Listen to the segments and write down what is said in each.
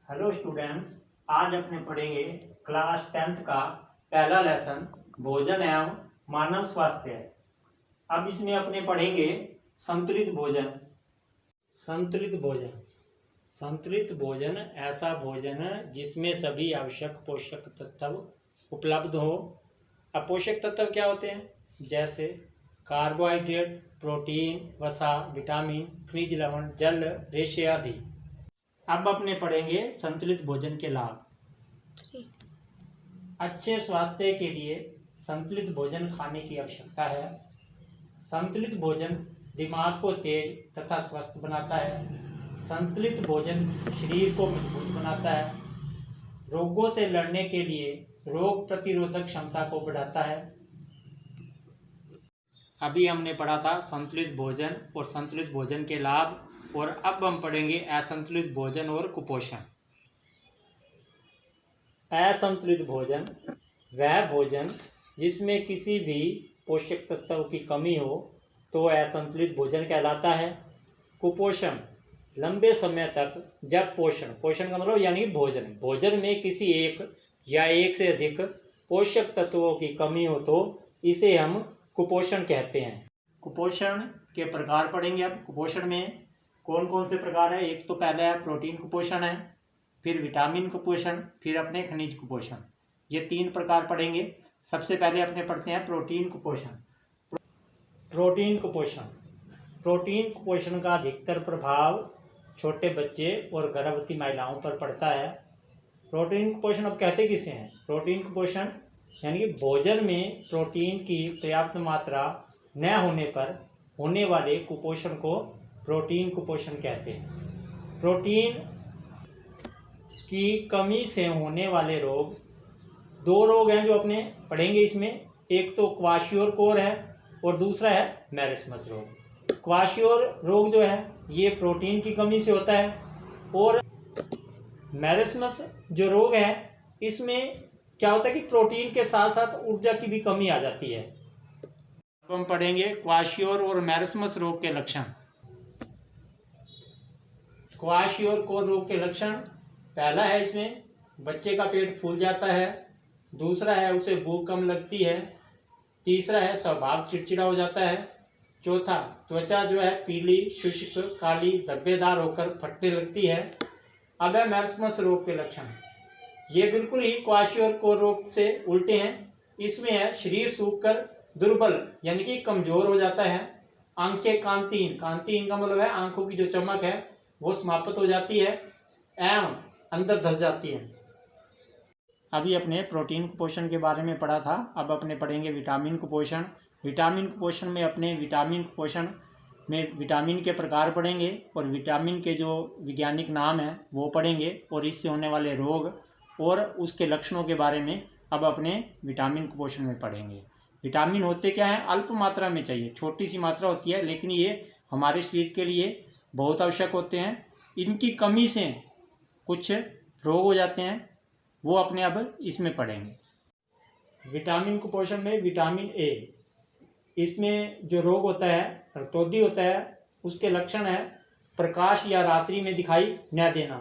Hello students, आज अपने पढ़ेंगे क्लास 10th का पहला लेसन भोजन एवं मानव स्वास्थ्य। अब इसमें अपने पढ़ेंगे संतुलित भोजन। संतुलित भोजन संतुलित भोजन ऐसा भोजन जिसमें सभी आवश्यक पोषक तत्व उपलब्ध हो। अब पोषक तत्व क्या होते हैं? जैसे कार्बोहाइड्रेट, प्रोटीन, वसा, विटामिन, खनिज लवण, जल, रेशे आदि। अब अपने पढ़ेंगे संतुलित भोजन के लाभ। अच्छे स्वास्थ्य के लिए संतुलित भोजन खाने की आवश्यकता है। संतुलित भोजन दिमाग को तेज तथा स्वस्थ बनाता है। संतुलित भोजन शरीर को मजबूत बनाता है। रोगों से लड़ने के लिए रोग प्रतिरोधक क्षमता को बढ़ाता है। अभी हमने पढ़ा था संतुलित भोजन और संतुलित भोजन के लाभ, और अब हम पढ़ेंगे असंतुलित भोजन और कुपोषण। असंतुलित भोजन वह भोजन जिसमें किसी भी पोषक तत्व की कमी हो तो असंतुलित भोजन कहलाता है। कुपोषण लंबे समय तक जब पोषण का मतलब यानी भोजन में किसी एक या एक से अधिक पोषक तत्वों की कमी हो तो इसे हम कुपोषण कहते हैं। कुपोषण के प्रकार पढ़ेंगे। अब कुपोषण में कौन कौन से प्रकार है? एक तो पहले है प्रोटीन कुपोषण है, फिर विटामिन कुपोषण, फिर अपने खनिज कुपोषण। ये 3 प्रकार पढ़ेंगे। सबसे पहले अपने पढ़ते हैं प्रोटीन कुपोषण। प्रोटीन कुपोषण का अधिकतर प्रभाव छोटे बच्चे और गर्भवती महिलाओं पर पड़ता है। प्रोटीन कुपोषण अब कहते किसे हैं? प्रोटीन कुपोषण यानी कि भोजन में प्रोटीन की पर्याप्त मात्रा न होने पर होने वाले कुपोषण को प्रोटीन कुपोषण कहते हैं। प्रोटीन की कमी से होने वाले रोग, 2 रोग हैं जो अपने पढ़ेंगे इसमें। एक तो क्वाशियोर है और दूसरा है मैरिस्मस रोग। क्वाशियोर रोग जो है ये प्रोटीन की कमी से होता है, और मैरिस्मस जो रोग है इसमें क्या होता है कि प्रोटीन के साथ साथ ऊर्जा की भी कमी आ जाती है। अब हम पढ़ेंगे क्वाशियोर और मैरिस्मस रोग के लक्षण। क्वाशियोर रोग के लक्षण, पहला है इसमें बच्चे का पेट फूल जाता है। दूसरा है उसे भूख कम लगती है। तीसरा है स्वभाव चिड़चिड़ा हो जाता है। चौथा, त्वचा जो है पीली, शुष्क, काली, धब्बेदार होकर फटने लगती है। अब है मैरिस्मस रोग के लक्षण। ये बिल्कुल ही क्वाशियोर रोग से उल्टे हैं। इसमें है शरीर सूखकर दुर्बल यानी कि कमजोर हो जाता है। आंखें कांतिहीन का मतलब है आंखों की जो चमक है वो समाप्त हो जाती है एवं अंदर धस जाती है। अभी अपने प्रोटीन कुपोषण के बारे में पढ़ा था। अब अपने पढ़ेंगे विटामिन कुपोषण। विटामिन कुपोषण में अपने विटामिन कुपोषण में विटामिन के प्रकार पढ़ेंगे और विटामिन के जो वैज्ञानिक नाम है वो पढ़ेंगे, और इससे होने वाले रोग और उसके लक्षणों के बारे में अब अपने विटामिन कुपोषण में पढ़ेंगे। विटामिन होते क्या हैं? अल्प मात्रा में चाहिए, छोटी सी मात्रा होती है, लेकिन ये हमारे शरीर के लिए बहुत आवश्यक होते हैं। इनकी कमी से कुछ रोग हो जाते हैं, वो अपने अब इसमें पढ़ेंगे। विटामिन कुपोषण में विटामिन ए, इसमें जो रोग होता है रतौंधी होता है, उसके लक्षण है प्रकाश या रात्रि में दिखाई न देना।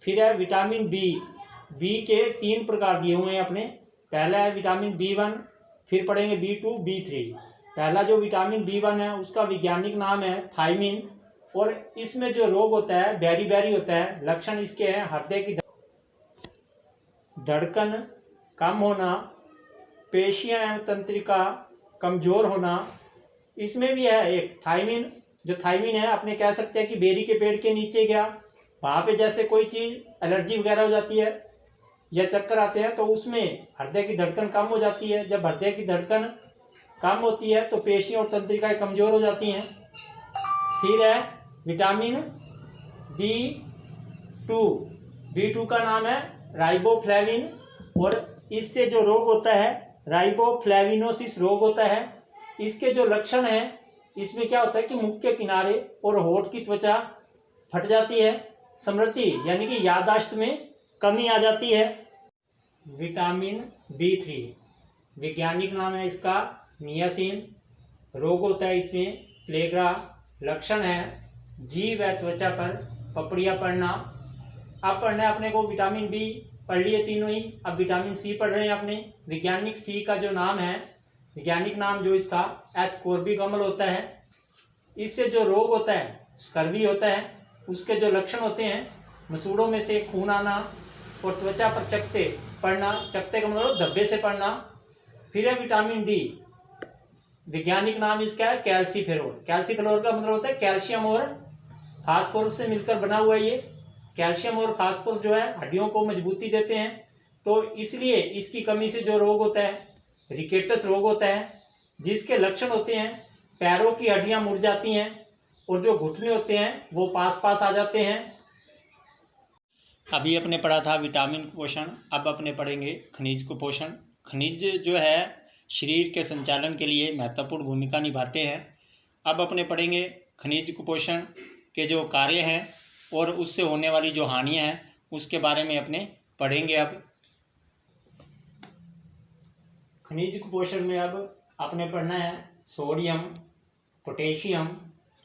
फिर है विटामिन बी के 3 प्रकार दिए हुए हैं अपने। पहला है विटामिन B1, फिर पढ़ेंगे B2, B3। पहला जो विटामिन B1 है उसका वैज्ञानिक नाम है थायमिन, और इसमें जो रोग होता है बेरी होता है। लक्षण इसके हैं हृदय की धड़कन कम होना, पेशियां एवं तंत्रिका कमजोर होना। इसमें भी है एक थायमिन, जो थायमिन है अपने कह सकते हैं कि बेरी के पेड़ के नीचे गया, वहां पे जैसे कोई चीज एलर्जी वगैरह हो जाती है या चक्कर आते हैं तो उसमें हृदय की धड़कन कम हो जाती है। जब हृदय की धड़कन कम होती है तो पेशियां और तंत्रिकाएं कमजोर हो जाती हैं। फिर है विटामिन B2 का नाम है राइबोफ्लेविन, और इससे जो रोग होता है राइबोफ्लेविनोसिस रोग होता है। इसके जो लक्षण हैं इसमें क्या होता है कि मुख के किनारे और होठ की त्वचा फट जाती है। स्मृति यानी कि याददाश्त में कमी आ जाती है। विटामिन B3 वैज्ञानिक नाम है इसका नियासिन। रोग होता है इसमें प्लेग्रा। लक्षण है जीभ व त्वचा पर पपड़ियाँ पड़ना, अब पढ़ना है अपने को विटामिन बी, पढ़ लिए तीनों ही। अब विटामिन सी पढ़ रहे हैं अपने। वैज्ञानिक सी का जो नाम है, वैज्ञानिक नाम जो इसका एस्कोर्बिक अम्ल होता है। इससे जो रोग होता है, स्कर्वी होता है, उसके जो लक्षण होते हैं, मसूड़ों में से खून आना और त्वचा पर चकत्ते पड़ना, चकत्ते का मतलब धब्बे से पड़ना। फिर है विटामिन डी, वैज्ञानिक नाम इसका है कैल्सीफेरोल। कैल्सीफेरोल का मतलब होता है कैल्शियम और फास्फोरस से मिलकर बना हुआ ये। कैल्शियम और फास्फोरस जो है हड्डियों को मजबूती देते हैं, तो इसलिए इसकी कमी से जो रोग होता है, रिकेटस रोग होता है, जिसके लक्षण होते हैं पैरों की हड्डियां मुड़ जाती हैं और जो घुटने होते हैं वो पास पास आ जाते हैं। अभी अपने पढ़ा था विटामिन कुपोषण, अब अपने पढ़ेंगे खनिज कुपोषण। खनिज जो है शरीर के संचालन के लिए महत्वपूर्ण भूमिका निभाते हैं। अब अपने पढ़ेंगे खनिज कुपोषण के जो कार्य हैं और उससे होने वाली जो हानियां हैं उसके बारे में अपने पढ़ेंगे। अब खनिज कुपोषण में अब अपने पढ़ना है सोडियम, पोटेशियम,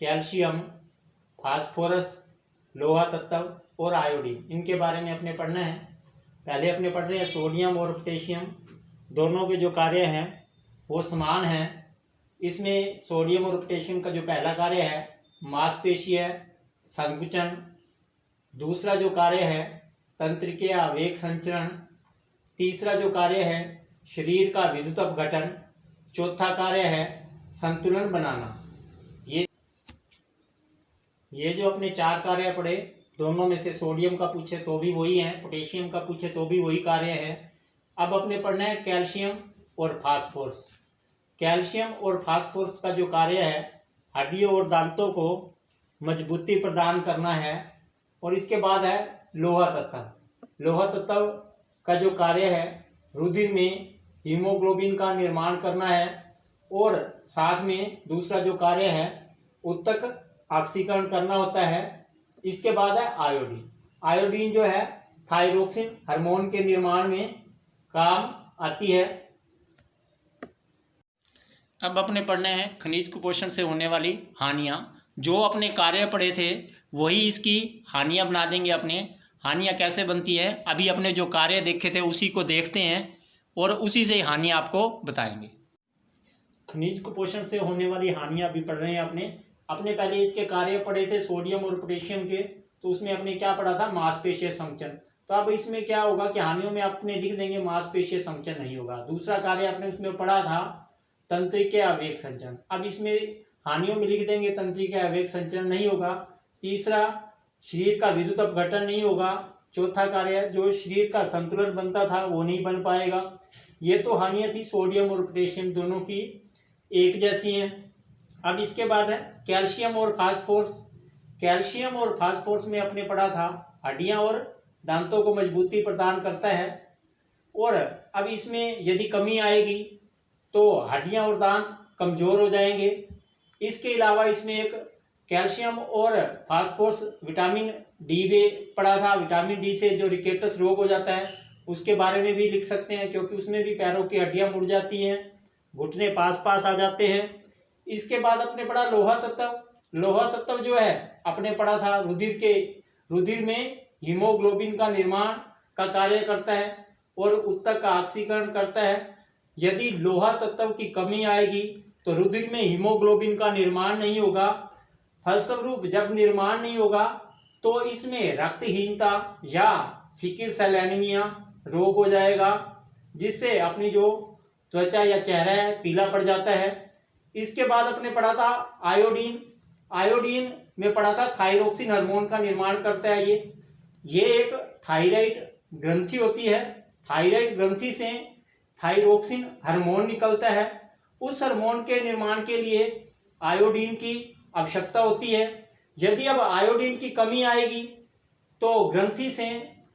कैल्शियम, फास्फोरस, लोहा तत्व और आयोडीन, इनके बारे में अपने पढ़ना है। पहले अपने पढ़ रहे हैं सोडियम और पोटेशियम। दोनों के जो कार्य हैं वो समान हैं। इसमें सोडियम और पोटेशियम का जो पहला कार्य है मांसपेशीय संकुचन, दूसरा जो कार्य है तंत्रिकीय आवेग संचरण, तीसरा जो कार्य है शरीर का विद्युत अपघटन, चौथा कार्य है संतुलन बनाना। ये जो अपने चार कार्य पढ़े, दोनों में से सोडियम का पूछे तो भी वही है, पोटेशियम का पूछे तो भी वही कार्य है। अब अपने पढ़ना है कैल्शियम और फास्फोरस। कैल्शियम और फास्फोरस का जो कार्य है हड्डियों और दांतों को मजबूती प्रदान करना है। और इसके बाद है लोहा तत्व। लोहा तत्व का जो कार्य है रुधिर में हीमोग्लोबिन का निर्माण करना है और साथ में दूसरा जो कार्य है उत्तक ऑक्सीकरण करना होता है। इसके बाद है आयोडीन। आयोडीन जो है थायरोक्सिन हार्मोन के निर्माण में काम आती है। अब अपने पढ़ना है खनिज कुपोषण से होने वाली हानियां। जो अपने कार्य पढ़े थे वही इसकी हानियां बना देंगे। अपने हानियां कैसे बनती है, अभी अपने जो कार्य देखे थे उसी को देखते हैं और उसी से हानियां आपको बताएंगे। खनिज कुपोषण से होने वाली हानियां अभी पढ़ रहे हैं अपने पहले इसके कार्य पढ़े थे सोडियम और पोटेशियम के, तो उसमें अपने क्या पढ़ा था मांसपेशीय संकुचन। तो अब इसमें क्या होगा कि हानियों में अपने लिख देंगे मांसपेशीय संकुचन नहीं होगा। दूसरा कार्य आपने उसमें पढ़ा था तंत्रिकीय आवेग संचरण, अब इसमें हानियों में लिख देंगे तंत्रिकीय आवेग संचरण नहीं होगा। तीसरा शरीर का विद्युत अपघटन नहीं होगा। चौथा कार्य जो शरीर का संतुलन बनता था वो नहीं बन पाएगा। ये तो हानियां थी सोडियम और पोटेशियम दोनों की एक जैसी हैं। अब इसके बाद है कैल्शियम और फास्फोरस। कैल्शियम और फास्फोरस में अपने पढ़ा था हड्डियां और दांतों को मजबूती प्रदान करता है। और अब इसमें यदि कमी आएगी तो हड्डियां और दांत कमजोर हो जाएंगे। इसके अलावा इसमें एक कैल्शियम और फास्फोरस विटामिन डी में पढ़ा था। विटामिन डी से जो रिकेटस रोग हो जाता है उसके बारे में भी लिख सकते हैं, क्योंकि उसमें भी पैरों की हड्डियां मुड़ जाती हैं, घुटने पास पास आ जाते हैं। इसके बाद अपने पढ़ा लोहा तत्व। लोहा तत्व जो है अपने पढ़ा था रुधिर में हीमोग्लोबिन का निर्माण का कार्य करता है और उत्तक का ऑक्सीकरण करता है। यदि लोहा तत्व की कमी आएगी तो रुधिर में हीमोग्लोबिन का निर्माण नहीं होगा। फलस्वरूप जब निर्माण नहीं होगा तो इसमें रक्तहीनता या सिकिल सेल एनीमिया रोग हो जाएगा, जिससे अपनी जो त्वचा या चेहरा है पीला पड़ जाता है। इसके बाद अपने पढ़ा था आयोडीन। आयोडीन में पढ़ा था थायरोक्सिन हार्मोन का निर्माण करता है। ये एक थायराइड ग्रंथि होती है। थायराइड ग्रंथि से थायरोक्सिन हार्मोन निकलता है। उस हार्मोन के निर्माण के लिए आयोडीन की आवश्यकता होती है। यदि अब आयोडीन की कमी आएगी तो ग्रंथि से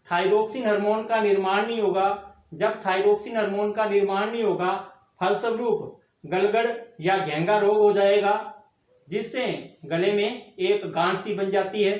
थायरोक्सिन हार्मोन का निर्माण नहीं होगा। जब थायरोक्सिन हार्मोन का निर्माण नहीं होगा, फलस्वरूप गलगड़ या घेंगा रोग हो जाएगा, जिससे गले में एक गांठ सी बन जाती है।